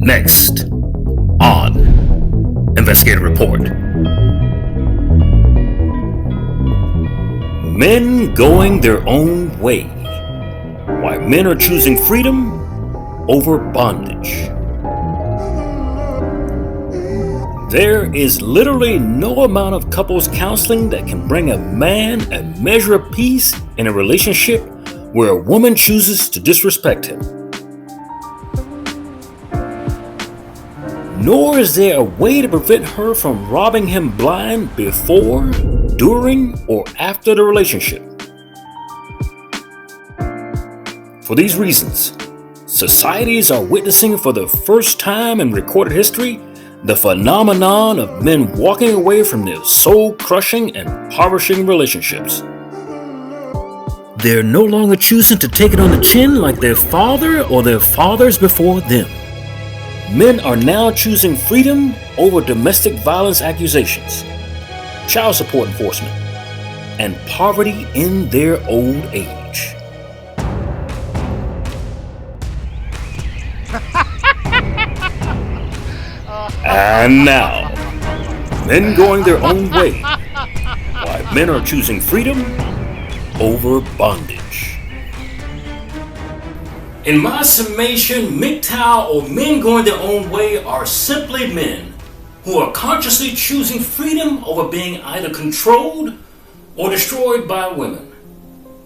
Next on Investigative Report. Men going their own way. Why men are choosing freedom over bondage. There is literally no amount of couples counseling that can bring a man a measure of peace in a relationship where a woman chooses to disrespect him. Nor is there a way to prevent her from robbing him blind before, during, or after the relationship. For these reasons, societies are witnessing for the first time in recorded history the phenomenon of men walking away from their soul-crushing and impoverishing relationships. They're no longer choosing to take it on the chin like their father or their fathers before them. Men are now choosing freedom over domestic violence accusations, child support enforcement, and poverty in their old age. And now, men going their own way. Why men are choosing freedom over bondage. In my summation, MGTOW or men going their own way are simply men who are consciously choosing freedom over being either controlled or destroyed by women.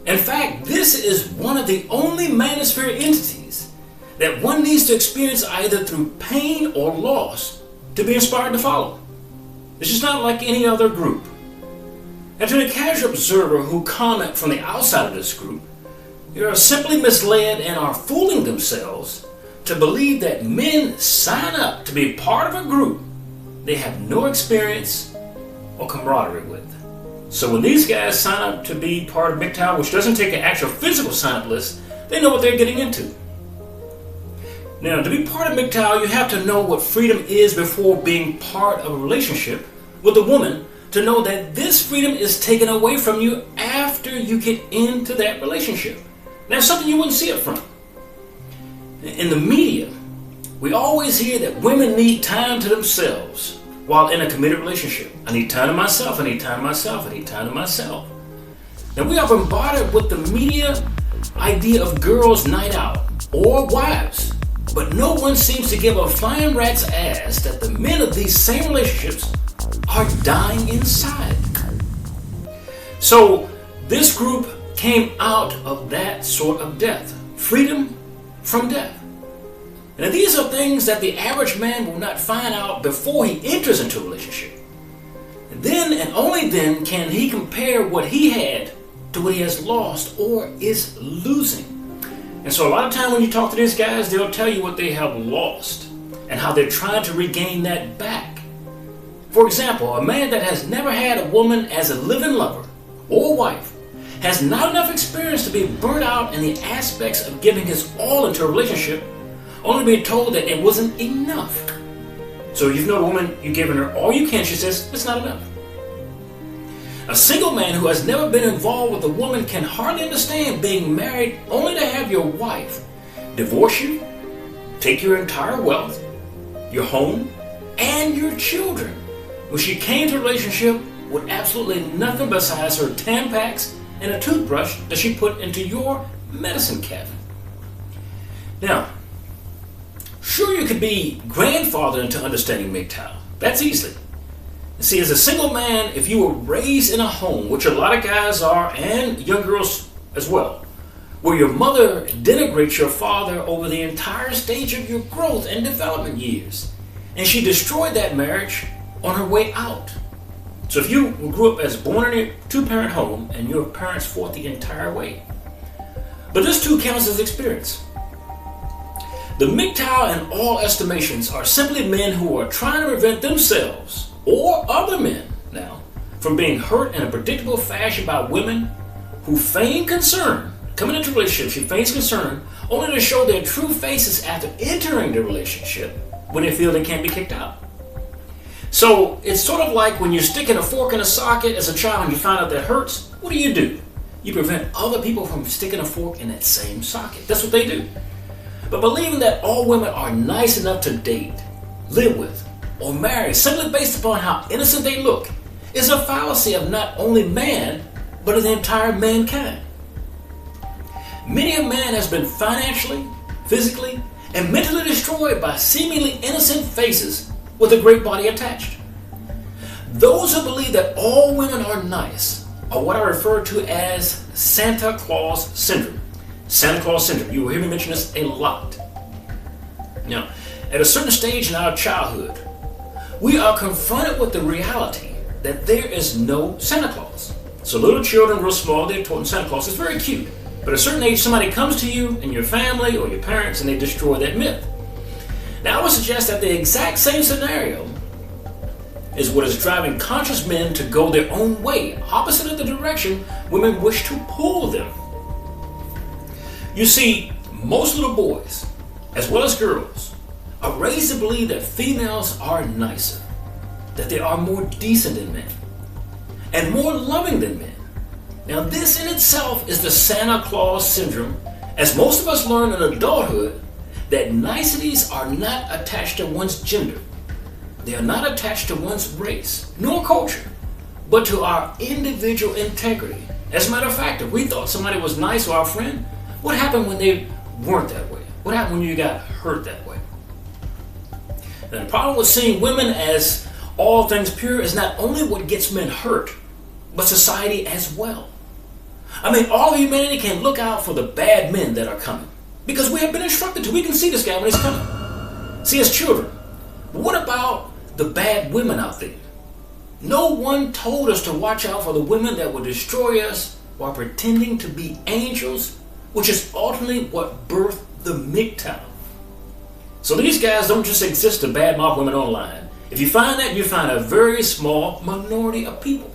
In fact, this is one of the only manosphere entities that one needs to experience either through pain or loss to be inspired to follow. It's just not like any other group. And to the casual observer who comment from the outside of this group, they are simply misled and are fooling themselves to believe that men sign up to be part of a group they have no experience or camaraderie with. So when these guys sign up to be part of MGTOW, which doesn't take an actual physical sign-up list, they know what they're getting into. Now, to be part of MGTOW, you have to know what freedom is before being part of a relationship with a woman to know that this freedom is taken away from you after you get into that relationship. Now, something you wouldn't see up front. In the media, we always hear that women need time to themselves while in a committed relationship. I need time to myself, I need time to myself, I need time to myself. Now, we are bombarded with the media idea of girls' night out or wives. But no one seems to give a flying rat's ass that the men of these same relationships are dying inside. So this group came out of that sort of death. Freedom from death. And these are things that the average man will not find out before he enters into a relationship. And then and only then can he compare what he had to what he has lost or is losing. And so a lot of time when you talk to these guys, they'll tell you what they have lost and how they're trying to regain that back. For example, a man that has never had a woman as a living lover or wife has not enough experience to be burnt out in the aspects of giving his all into a relationship, only to be told that it wasn't enough. So you've known a woman, you've given her all you can, she says, it's not enough. A single man who has never been involved with a woman can hardly understand being married only to have your wife divorce you, take your entire wealth, your home, and your children, when she came to a relationship with absolutely nothing besides her Tampax and a toothbrush that she put into your medicine cabinet. Now, sure, you could be grandfathered into understanding MGTOW. That's easy. See, as a single man, if you were raised in a home, which a lot of guys are, and young girls as well, where your mother denigrates your father over the entire stage of your growth and development years, and she destroyed that marriage on her way out. So if you grew up as born in a two-parent home and your parents fought the entire way. But this too counts as experience. The MGTOW in all estimations are simply men who are trying to prevent themselves or other men now from being hurt in a predictable fashion by women who feign concern. Coming into a relationship, she feigns concern only to show their true faces after entering the relationship when they feel they can't be kicked out. So it's sort of like when you're sticking a fork in a socket as a child and you find out that hurts, what do? You prevent other people from sticking a fork in that same socket. That's what they do. But believing that all women are nice enough to date, live with, or marry simply based upon how innocent they look is a fallacy of not only man, but of the entire mankind. Many a man has been financially, physically, and mentally destroyed by seemingly innocent faces with a great body attached. Those who believe that all women are nice are what I refer to as Santa Claus syndrome. Santa Claus syndrome. You will hear me mention this a lot. Now, at a certain stage in our childhood, we are confronted with the reality that there is no Santa Claus. So little children, real small, they're taught Santa Claus is very cute. But at a certain age, somebody comes to you and your family or your parents and they destroy that myth. Now, I would suggest that the exact same scenario is what is driving conscious men to go their own way, opposite of the direction women wish to pull them. You see, most little boys, as well as girls, are raised to believe that females are nicer, that they are more decent than men, and more loving than men. Now, this in itself is the Santa Claus syndrome, as most of us learn in adulthood that niceties are not attached to one's gender. They are not attached to one's race, nor culture, but to our individual integrity. As a matter of fact, if we thought somebody was nice or our friend, what happened when they weren't that way? What happened when you got hurt that way? Now, the problem with seeing women as all things pure is not only what gets men hurt, but society as well. I mean, all of humanity can look out for the bad men that are coming, because we have been instructed to. We can see this guy when he's coming. See, as children. But what about the bad women out there? No one told us to watch out for the women that will destroy us while pretending to be angels, which is ultimately what birthed the MGTOW. So these guys don't just exist to badmouth women online. If you find that, you find a very small minority of people.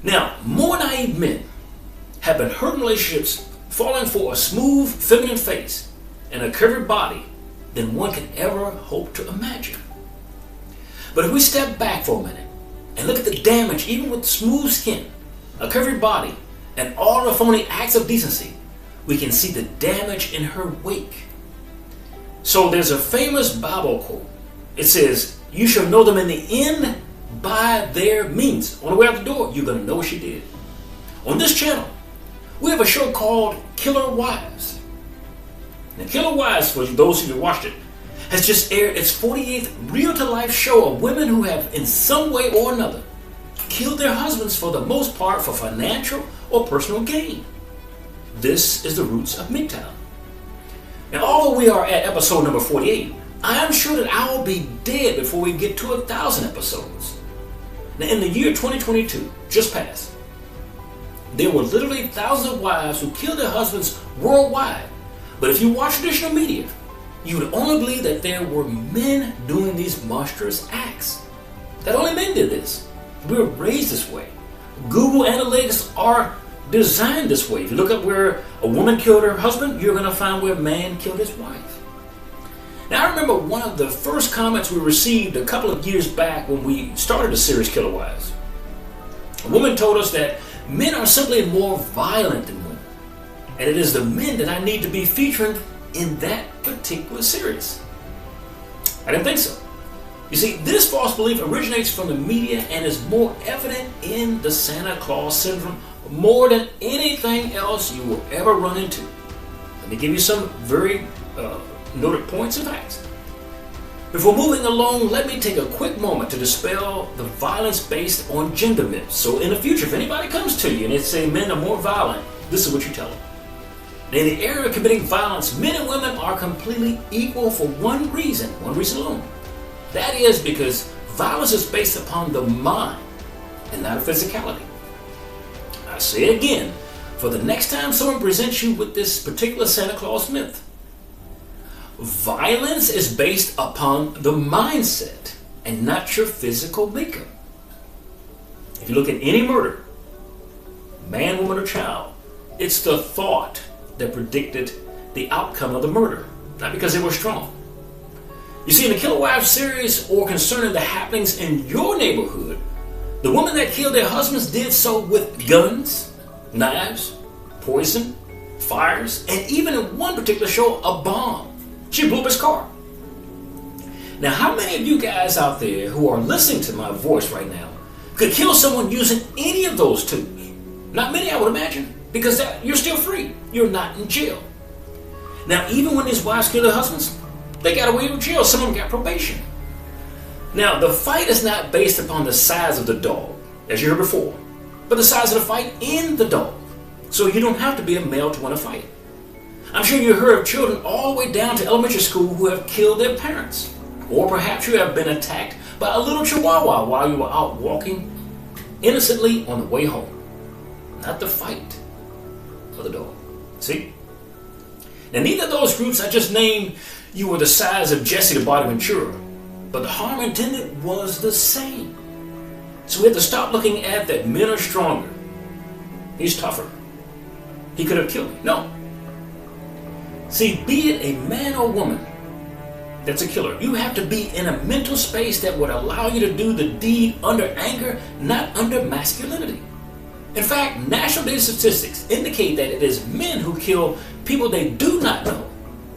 Now, more naive men have been hurt in relationships, falling for a smooth, feminine face and a curvy body than one can ever hope to imagine. But if we step back for a minute and look at the damage, even with smooth skin, a curvy body, and all the phony acts of decency, we can see the damage in her wake. So there's a famous Bible quote. It says, "You shall know them in the end by their means." On the way out the door, you're going to know what she did. On this channel, we have a show called Killer Wives. Now, Killer Wives, for those who have watched it, has just aired its 48th real-to-life show of women who have, in some way or another, killed their husbands for the most part for financial or personal gain. This is the roots of MGTOW. Now, although we are at episode number 48, I am sure that I will be dead before we get to 1,000 episodes. Now, in the year 2022, just passed, there were literally thousands of wives who killed their husbands worldwide. But if you watch traditional media, you would only believe that there were men doing these monstrous acts. That only men did this. We were raised this way. Google Analytics are designed this way. If you look up where a woman killed her husband, you're going to find where a man killed his wife. Now, I remember one of the first comments we received a couple of years back when we started the series Killer Wives. A woman told us that men are simply more violent than women, and it is the men that I need to be featuring in that particular series. I didn't think so. You see, this false belief originates from the media and is more evident in the Santa Claus syndrome more than anything else you will ever run into. Let me give you some very noted points and facts. Before moving along, let me take a quick moment to dispel the violence based on gender myths. So in the future, if anybody comes to you and they say men are more violent, this is what you tell them. In the area of committing violence, men and women are completely equal for one reason alone. That is because violence is based upon the mind and not a physicality. I say again, for the next time someone presents you with this particular Santa Claus myth, violence is based upon the mindset and not your physical makeup. If you look at any murder, man, woman, or child, it's the thought that predicted the outcome of the murder, not because they were strong. You see, in the Killer Wives series, or concerning the happenings in your neighborhood, the women that killed their husbands did so with guns, knives, poison, fires, and even in one particular show, a bomb. She blew up his car. Now, how many of you guys out there who are listening to my voice right now could kill someone using any of those tools? Not many, I would imagine, because you're still free. You're not in jail. Now, even when these wives kill their husbands, they got away with jail. Some of them got probation. Now, the fight is not based upon the size of the dog, as you heard before, but the size of the fight in the dog. So you don't have to be a male to win a fight. I'm sure you heard of children all the way down to elementary school who have killed their parents. Or perhaps you have been attacked by a little chihuahua while you were out walking innocently on the way home. Not the fight for the dog. See? Now, neither of those groups I just named, you were the size of Jesse the Body Ventura, but the harm intended was the same. So we have to stop looking at that men are stronger. He's tougher. He could have killed me. No. See, be it a man or woman that's a killer, you have to be in a mental space that would allow you to do the deed under anger, not under masculinity. In fact, national data statistics indicate that it is men who kill people they do not know,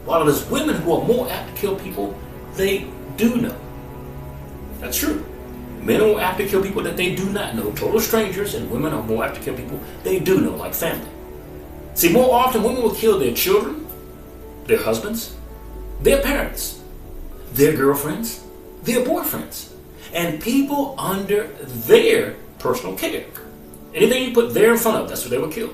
while it is women who are more apt to kill people they do know. That's true. Men are more apt to kill people that they do not know, total strangers, and women are more apt to kill people they do know, like family. See, more often women will kill their children, their husbands, their parents, their girlfriends, their boyfriends, and people under their personal care. Anything you put there in front of, that's what they will kill.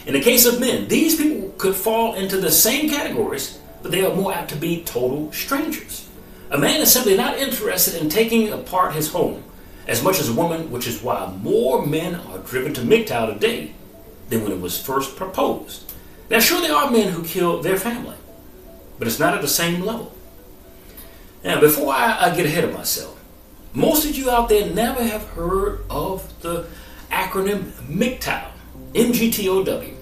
In the case of men, these people could fall into the same categories, but they are more apt to be total strangers. A man is simply not interested in taking apart his home as much as a woman, which is why more men are driven to MGTOW today than when it was first proposed. Now, sure, there are men who kill their family, but it's not at the same level. Now, before I get ahead of myself, most of you out there never have heard of the acronym MGTOW, MGTOW.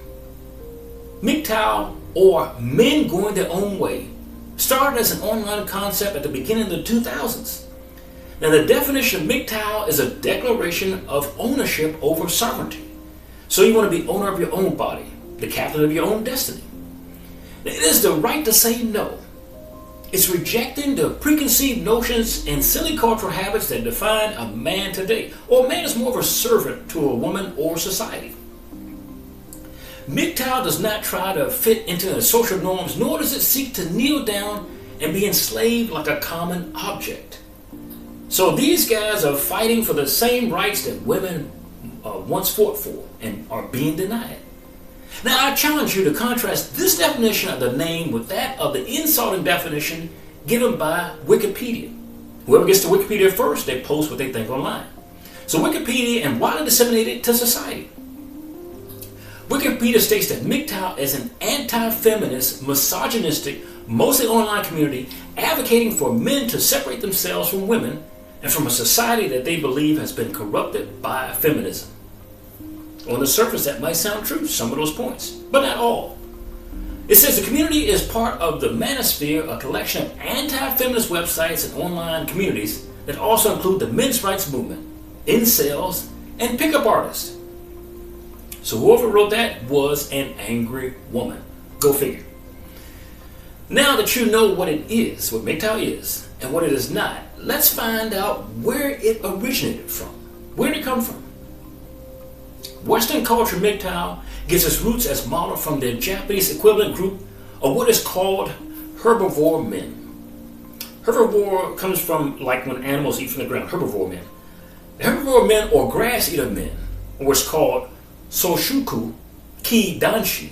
MGTOW, or Men Going Their Own Way, started as an online concept at the beginning of the 2000s. Now, the definition of MGTOW is a declaration of ownership over sovereignty. So you want to be owner of your own body, the captain of your own destiny. Now, it is the right to say no. It's rejecting the preconceived notions and silly cultural habits that define a man today. Or a man is more of a servant to a woman or society. MGTOW does not try to fit into the social norms, nor does it seek to kneel down and be enslaved like a common object. So these guys are fighting for the same rights that women once fought for and are being denied. Now, I challenge you to contrast this definition of the name with that of the insulting definition given by Wikipedia. Whoever gets to Wikipedia first, they post what they think online. So Wikipedia and widely disseminated to society. Wikipedia states that MGTOW is an anti-feminist, misogynistic, mostly online community advocating for men to separate themselves from women and from a society that they believe has been corrupted by feminism. On the surface, that might sound true, some of those points, but not all. It says the community is part of the Manosphere, a collection of anti-feminist websites and online communities that also include the men's rights movement, incels, and pickup artists. So whoever wrote that was an angry woman. Go figure. Now that you know what it is, what MGTOW is, and what it is not, let's find out where it originated from. Where did it come from? Western culture MGTOW gets its roots as modeled from their Japanese equivalent group of what is called herbivore men. Herbivore comes from like when animals eat from the ground, herbivore men. The herbivore men or grass eater men, or what's called Soshuku Ki Danshi,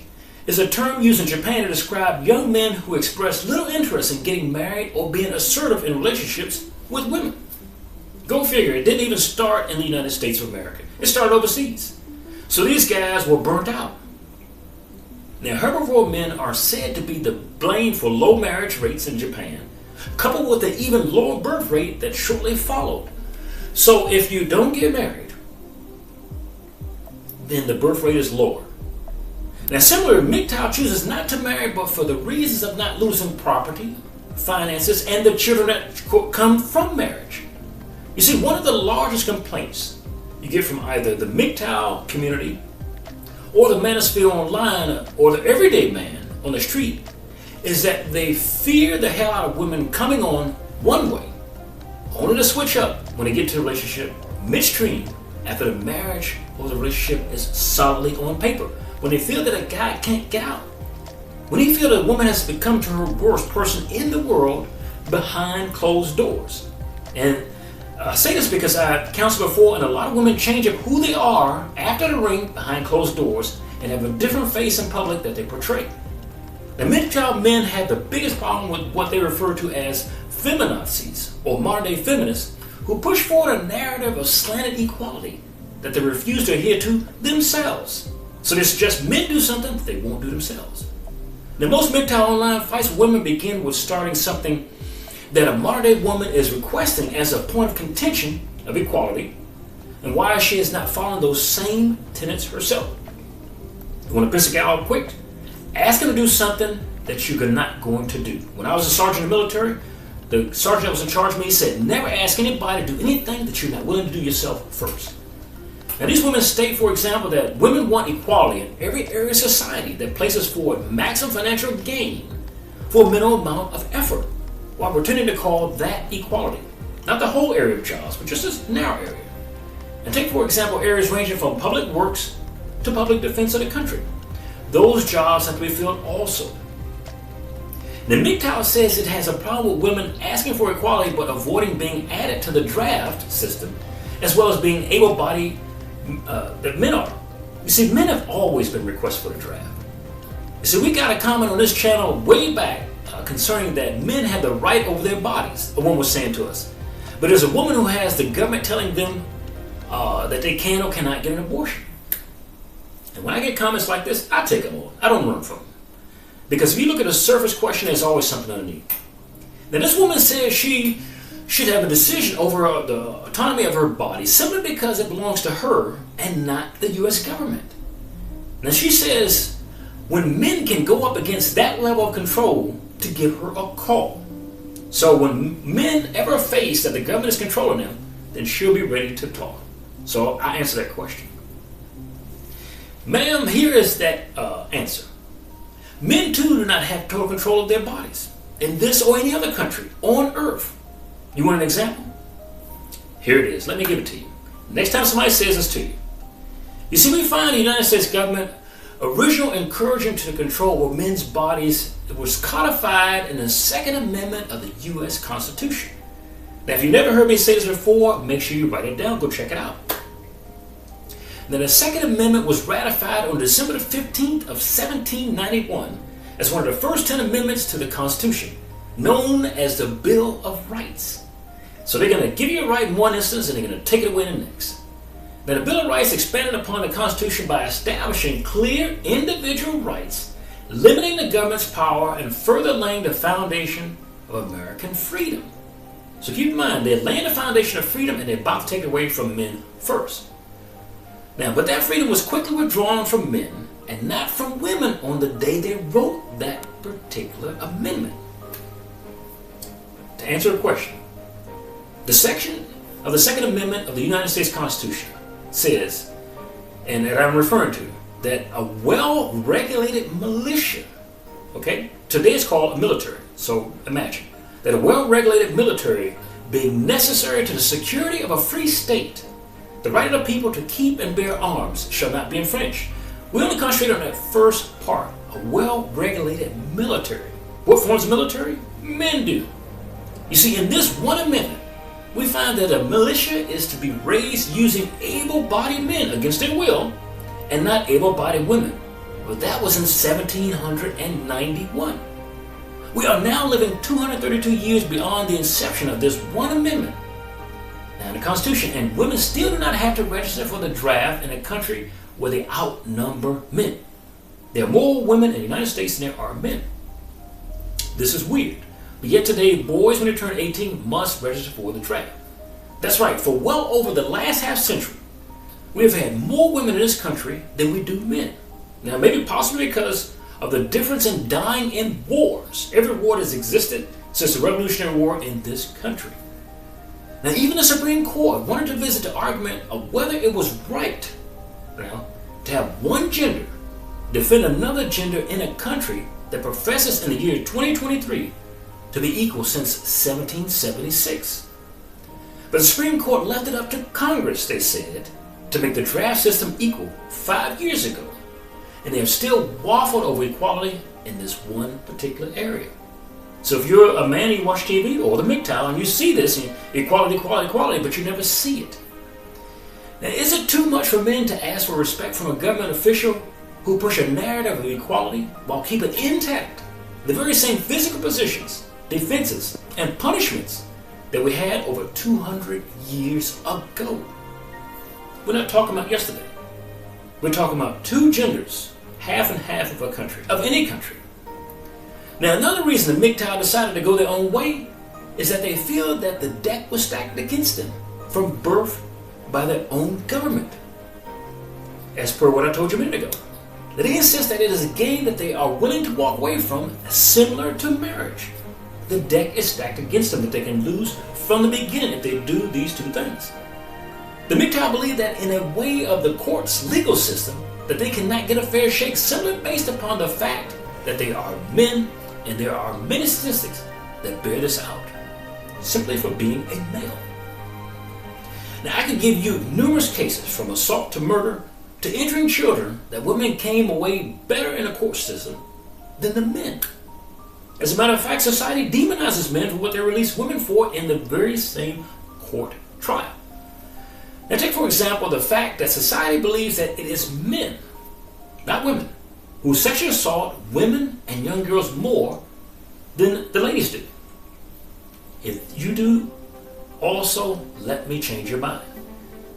is a term used in Japan to describe young men who express little interest in getting married or being assertive in relationships with women. Go figure, it didn't even start in the United States of America. It started overseas. So these guys were burnt out. Now, herbivore men are said to be the blame for low marriage rates in Japan, coupled with an even lower birth rate that shortly followed. So if you don't get married, then the birth rate is lower. Now, similarly, MGTOW chooses not to marry, but for the reasons of not losing property, finances, and the children that come from marriage. You see, one of the largest complaints you get from either the MGTOW community or the manosphere online, or the everyday man on the street, is that they fear the hell out of women coming on one way, only to switch up when they get to the relationship midstream after the marriage or the relationship is solidly on paper. When they feel that a guy can't get out. When he feels that a woman has become to her worst person in the world behind closed doors. And I say this because I've counseled before, and a lot of women change up who they are after the ring behind closed doors and have a different face in public that they portray. The MGTOW men have the biggest problem with what they refer to as feminazis, or modern-day feminists, who push forward a narrative of slanted equality that they refuse to adhere to themselves. So they suggest men do something that they won't do themselves. Now, most MGTOW online fights with women begin with starting something that a modern-day woman is requesting as a point of contention of equality, and why she is not following those same tenets herself. You want to piss a guy off quick? Ask him to do something that you're not going to do. When I was a sergeant in the military, the sergeant that was in charge of me said, never ask anybody to do anything that you're not willing to do yourself first. Now, these women state, for example, that women want equality in every area of society that places forward maximum financial gain for a minimal amount of effort, while pretending to call that equality. Not the whole area of jobs, but just this narrow area. And take, for example, areas ranging from public works to public defense of the country. Those jobs have to be filled also. The MGTOW says it has a problem with women asking for equality but avoiding being added to the draft system, as well as being able-bodied that men are. You see, men have always been requested for the draft. You see, we got a comment on this channel way back concerning that men have the right over their bodies, a woman was saying to us. But there's a woman who has the government telling them that they can or cannot get an abortion. And when I get comments like this, I take them on. I don't run from them. Because if you look at the surface question, there's always something underneath. Now, this woman says she should have a decision over the autonomy of her body simply because it belongs to her and not the U.S. government. Now, she says when men can go up against that level of control to give her a call. So when men ever face that the government is controlling them, then she'll be ready to talk. So I answer that question. Ma'am, here is that answer. Men too do not have total control of their bodies in this or any other country on earth. You want an example? Here it is. Let me give it to you. Next time somebody says this to you. You see, we find the United States government original encouraging to the control of men's bodies was codified in the Second Amendment of the U.S. Constitution. Now, if you've never heard me say this before, make sure you write it down. Go check it out. Now, the Second Amendment was ratified on December the 15th of 1791 as one of the first 10 amendments to the Constitution, known as the Bill of Rights. So they're going to give you a right in one instance and they're going to take it away in the next. Now, the Bill of Rights expanded upon the Constitution by establishing clear individual rights, limiting the government's power, and further laying the foundation of American freedom. So keep in mind, they're laying the foundation of freedom and they're about to take it away from men first. Now, but that freedom was quickly withdrawn from men and not from women on the day they wrote that particular amendment. To answer the question, the section of the Second Amendment of the United States Constitution says, and that I'm referring to, that a well-regulated militia, okay, today it's called a military, so imagine, that a well-regulated military being necessary to the security of a free state, the right of the people to keep and bear arms shall not be infringed. We only concentrate on that first part, a well-regulated military. What forms of military? Men do. You see, in this one amendment, we find that a militia is to be raised using able-bodied men against their will and not able-bodied women. But that was in 1791. We are now living 232 years beyond the inception of this one amendment. Now, in the Constitution, and women still do not have to register for the draft in a country where they outnumber men. There are more women in the United States than there are men. This is weird. But yet today, boys, when they turn 18, must register for the draft. That's right, for well over the last half century, we have had more women in this country than we do men. Now, maybe possibly because of the difference in dying in wars. Every war has existed since the Revolutionary War in this country. Now, even the Supreme Court wanted to visit the argument of whether it was right, now, to have one gender defend another gender in a country that professes in the year 2023 to be equal since 1776. But the Supreme Court left it up to Congress, they said, to make the draft system equal 5 years ago. And they have still waffled over equality in this one particular area. So if you're a man and you watch TV or the MGTOW and you see this, equality, equality, equality, but you never see it. Now, is it too much for men to ask for respect from a government official who push a narrative of equality while keeping intact the very same physical positions, defenses, and punishments that we had over 200 years ago? We're not talking about yesterday. We're talking about two genders, half and half of a country, of any country. Now, another reason the MGTOW decided to go their own way is that they feel that the deck was stacked against them from birth by their own government. As per what I told you a minute ago, they insist that it is a game that they are willing to walk away from, similar to marriage. The deck is stacked against them that they can lose from the beginning if they do these two things. The MGTOW believe that in a way of the court's legal system, that they cannot get a fair shake simply based upon the fact that they are men, and there are many statistics that bear this out, simply for being a male. Now, I could give you numerous cases from assault to murder to injuring children that women came away better in a court system than the men. As a matter of fact, society demonizes men for what they release women for in the very same court trial. Now, take for example the fact that society believes that it is men, not women, who sexually assault women and young girls more than the ladies do. If you do, also let me change your mind.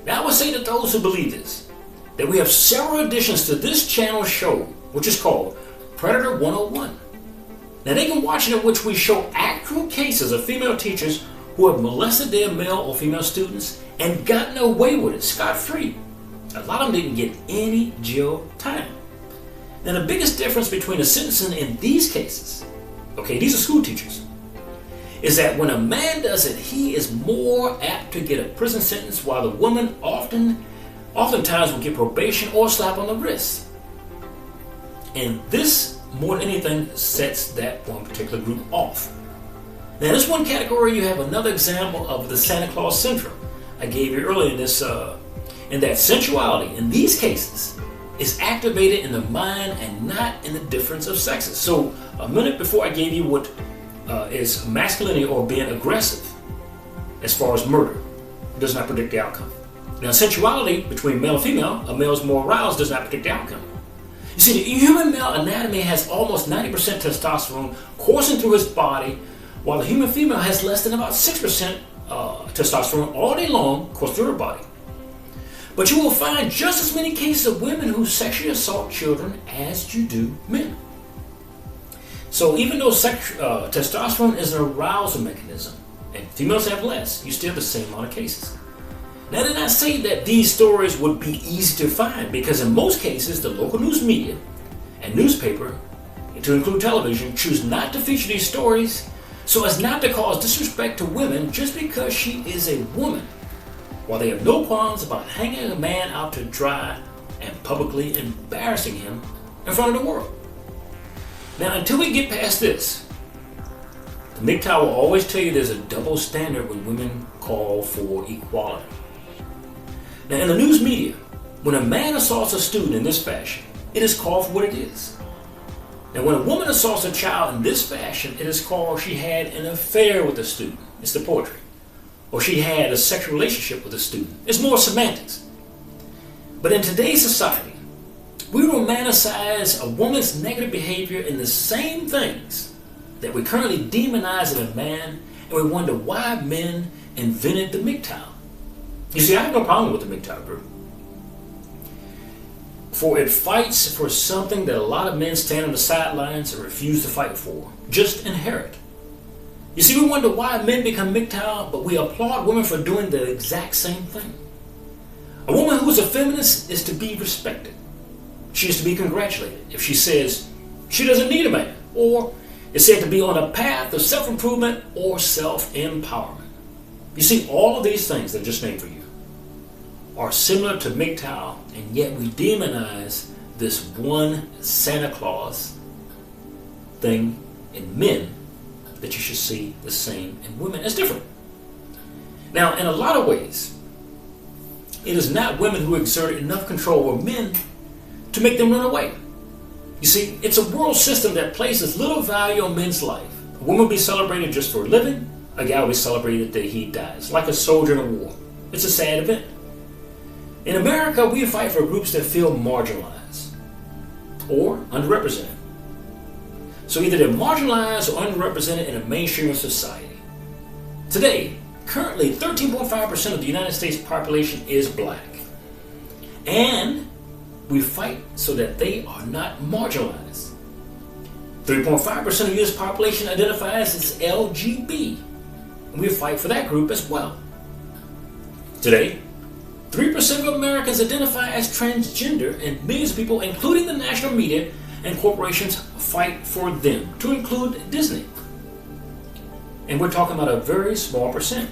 Now, I would say to those who believe this, that we have several additions to this channel show, which is called Predator 101. Now, they can watch it, in which we show actual cases of female teachers who have molested their male or female students and gotten away with it scot-free. A lot of them didn't get any jail time. Now, the biggest difference between the sentencing in these cases, okay, these are school teachers, is that when a man does it, he is more apt to get a prison sentence, while the woman oftentimes will get probation or a slap on the wrist. And this, more than anything, sets that one particular group off. Now, in this one category, you have another example of the Santa Claus syndrome I gave you earlier in this, in that sensuality in these cases is activated in the mind and not in the difference of sexes. So a minute before I gave you what is masculinity or being aggressive as far as murder, it does not predict the outcome. Now, sensuality between male and female, a male is more aroused, does not predict the outcome. You see, the human male anatomy has almost 90% testosterone coursing through his body, while the human female has less than about 6% testosterone all day long coursing through her body. But you will find just as many cases of women who sexually assault children as you do men. So even though testosterone is an arousal mechanism, and females have less, you still have the same amount of cases. Now, I did not say that these stories would be easy to find, because in most cases, the local news media and newspaper, to include television, choose not to feature these stories so as not to cause disrespect to women just because she is a woman, while they have no qualms about hanging a man out to dry and publicly embarrassing him in front of the world. Now, until we get past this, the MGTOW will always tell you there's a double standard when women call for equality. Now, in the news media, when a man assaults a student in this fashion, it is called for what it is. Now, when a woman assaults a child in this fashion, it is called she had an affair with the student. It's the poetry. Or she had a sexual relationship with a student. It's more semantics. But in today's society, we romanticize a woman's negative behavior in the same things that we currently demonize in a man, and we wonder why men invented the MGTOW. You see, I have no problem with the MGTOW group, for it fights for something that a lot of men stand on the sidelines and refuse to fight for, just inherit. You see, we wonder why men become MGTOW, but we applaud women for doing the exact same thing. A woman who is a feminist is to be respected. She is to be congratulated if she says she doesn't need a man, or is said to be on a path of self-improvement or self-empowerment. You see, all of these things that I just named for you are similar to MGTOW, and yet we demonize this one Santa Claus thing in men that you should see the same in women. It's different. Now, in a lot of ways, it is not women who exert enough control over men to make them run away. You see, it's a world system that places little value on men's life. A woman will be celebrated just for a living. A guy will be celebrated the day he dies, like a soldier in a war. It's a sad event. In America, we fight for groups that feel marginalized or underrepresented. So either they're marginalized or underrepresented in a mainstream of society. Today, currently 13.5% of the United States population is black. And we fight so that they are not marginalized. 3.5% of the U.S. population identifies as LGBT. And we fight for that group as well. Today, 3% of Americans identify as transgender, and millions of people, including the national media and corporations, fight for them, to include Disney. And we're talking about a very small percent.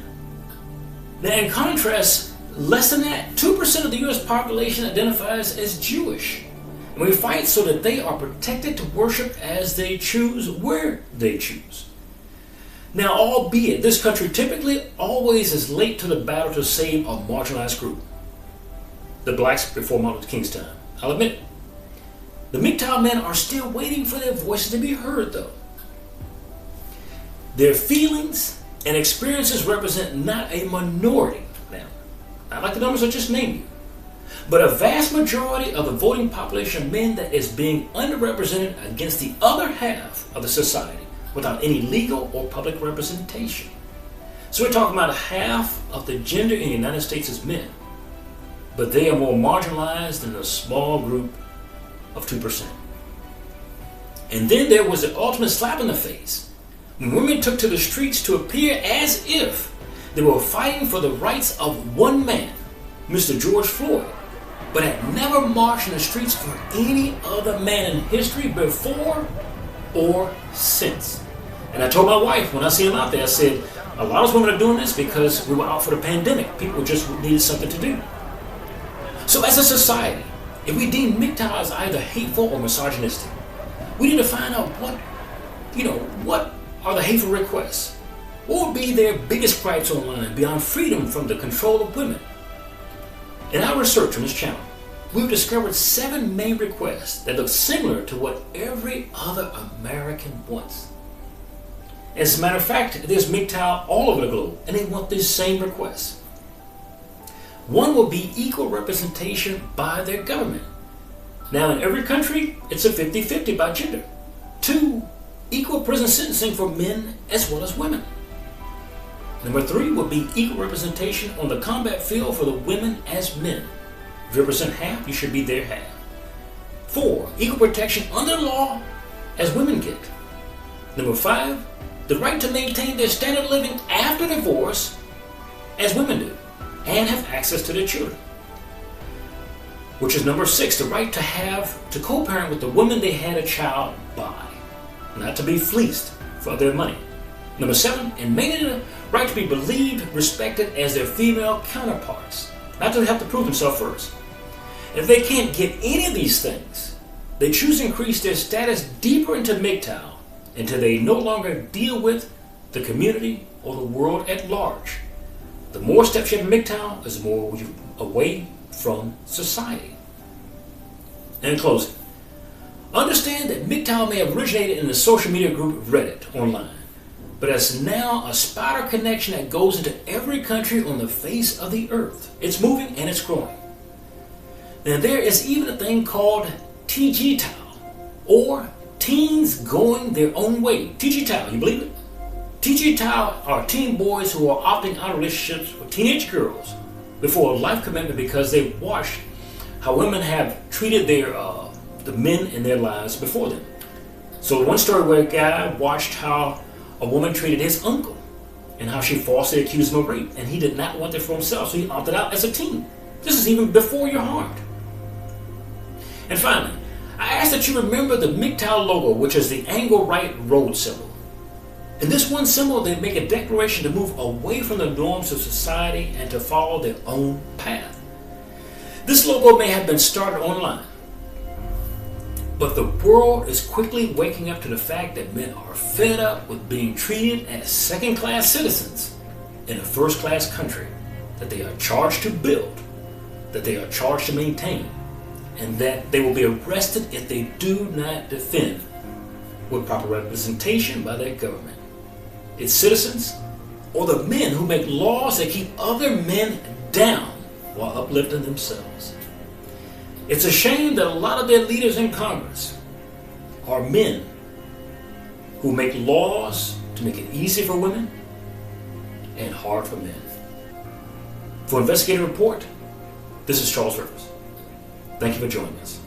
Now, in contrast, less than that, 2% of the U.S. population identifies as Jewish. And we fight so that they are protected to worship as they choose, where they choose. Now, albeit this country typically always is late to the battle to save a marginalized group. The blacks before Martin Luther King's time. I'll admit it. The MGTOW men are still waiting for their voices to be heard, though. Their feelings and experiences represent not a minority now, not like the numbers I just named you, but a vast majority of the voting population of men that is being underrepresented against the other half of the society without any legal or public representation. So we're talking about half of the gender in the United States is men, but they are more marginalized than a small group of 2%. And then there was the ultimate slap in the face when women took to the streets to appear as if they were fighting for the rights of one man, Mr. George Floyd, but had never marched in the streets for any other man in history before or since. And I told my wife when I see him out there, I said, a lot of women are doing this because we were out for the pandemic. People just needed something to do. So as a society, if we deem MGTOW as either hateful or misogynistic, we need to find out what are the hateful requests? What would be their biggest gripes online beyond freedom from the control of women? In our research on this channel, we've discovered 7 main requests that look similar to what every other American wants. As a matter of fact, there's MGTOW all over the globe, and they want these same requests. One will be equal representation by their government. Now, in every country, it's a 50-50 by gender. 2, equal prison sentencing for men as well as women. Number 3 will be equal representation on the combat field for the women as men. If you represent half, you should be their half. 4, equal protection under the law as women get. Number 5, the right to maintain their standard of living after divorce as women do, and have access to their children. Which is number 6, the right to co-parent with the woman they had a child by, not to be fleeced for their money. Number 7, and mainly the right to be believed, respected as their female counterparts, not to have to prove themselves first. If they can't get any of these things, they choose to increase their status deeper into MGTOW until they no longer deal with the community or the world at large. The more steps you have in MGTOW is the more you're away from society. And in closing, understand that MGTOW may have originated in the social media group Reddit online, but it's now a spider connection that goes into every country on the face of the earth. It's moving and it's growing. And there is even a thing called TGTOW, or Teens Going Their Own Way. TGTOW, you believe it? TGTOW are teen boys who are opting out of relationships with teenage girls before a life commitment because they watched how women have treated the men in their lives before them. So one story where a guy watched how a woman treated his uncle and how she falsely accused him of rape, and he did not want that for himself, so he opted out as a teen. This is even before you're harmed. And finally, I ask that you remember the MGTOW logo, which is the angle right road symbol. In this one symbol, they make a declaration to move away from the norms of society and to follow their own path. This logo may have been started online, but the world is quickly waking up to the fact that men are fed up with being treated as second-class citizens in a first-class country that they are charged to build, that they are charged to maintain, and that they will be arrested if they do not defend with proper representation by their government. Its citizens, or the men who make laws that keep other men down while uplifting themselves. It's a shame that a lot of their leaders in Congress are men who make laws to make it easy for women and hard for men. For Investigative Report, this is Charles Rivers. Thank you for joining us.